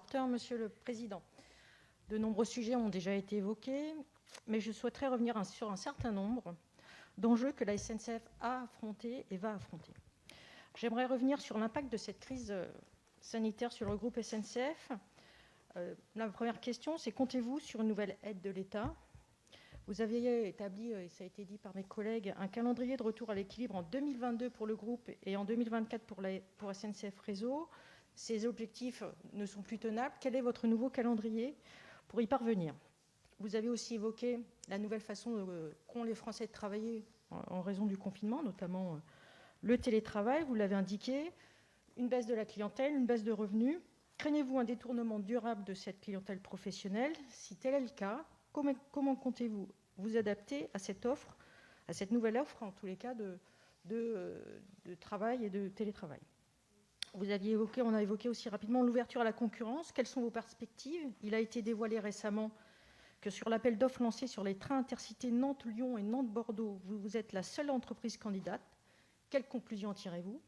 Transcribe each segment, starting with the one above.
rapporteur, Monsieur le Président. De nombreux sujets ont déjà été évoqués, mais je souhaiterais revenir sur un certain nombre d'enjeux que la SNCF a affrontés et va affronter. J'aimerais revenir sur l'impact de cette crise sanitaire sur le groupe SNCF. La première question, c'est comptez-vous sur une nouvelle aide de l'État ? Vous aviez établi, et ça a été dit par mes collègues, un calendrier de retour à l'équilibre en 2022 pour le groupe et en 2024 pour SNCF Réseau. Ces objectifs ne sont plus tenables. Quel est votre nouveau calendrier pour y parvenir ? Vous avez aussi évoqué la nouvelle façon qu'ont les Français de travailler en raison du confinement, notamment le télétravail. Vous l'avez indiqué, une baisse de la clientèle, une baisse de revenus. Craignez-vous un détournement durable de cette clientèle professionnelle ? Si tel est le cas, comment comptez-vous vous adapter à cette offre, à cette nouvelle offre, en tous les cas, de travail et de télétravail ? On a évoqué aussi rapidement l'ouverture à la concurrence. Quelles sont vos perspectives ? Il a été dévoilé récemment que sur l'appel d'offres lancé sur les trains intercités Nantes-Lyon et Nantes-Bordeaux, vous êtes la seule entreprise candidate. Quelles conclusions tirez-vous ?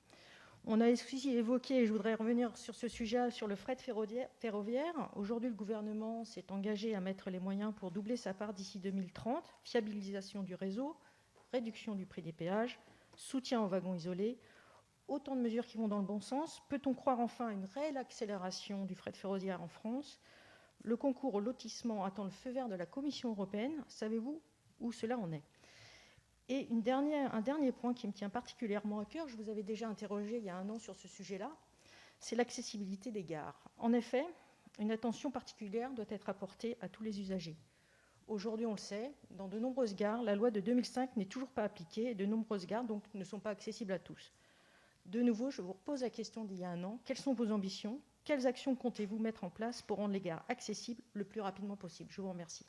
On a aussi évoqué, et je voudrais revenir sur ce sujet, sur le fret ferroviaire. Aujourd'hui, le gouvernement s'est engagé à mettre les moyens pour doubler sa part d'ici 2030. Fiabilisation du réseau, réduction du prix des péages, soutien aux wagons isolés. Autant de mesures qui vont dans le bon sens. Peut-on croire enfin à une réelle accélération du fret ferroviaire en France ? Le concours au lotissement attend le feu vert de la Commission européenne. Savez-vous où cela en est ? Et un dernier point qui me tient particulièrement à cœur, je vous avais déjà interrogé il y a 1 an sur ce sujet-là, c'est l'accessibilité des gares. En effet, une attention particulière doit être apportée à tous les usagers. Aujourd'hui, on le sait, dans de nombreuses gares, la loi de 2005 n'est toujours pas appliquée et de nombreuses gares donc, ne sont pas accessibles à tous. De nouveau, je vous repose la question d'il y a 1 an. Quelles sont vos ambitions ? Quelles actions comptez-vous mettre en place pour rendre les gares accessibles le plus rapidement possible ? Je vous remercie.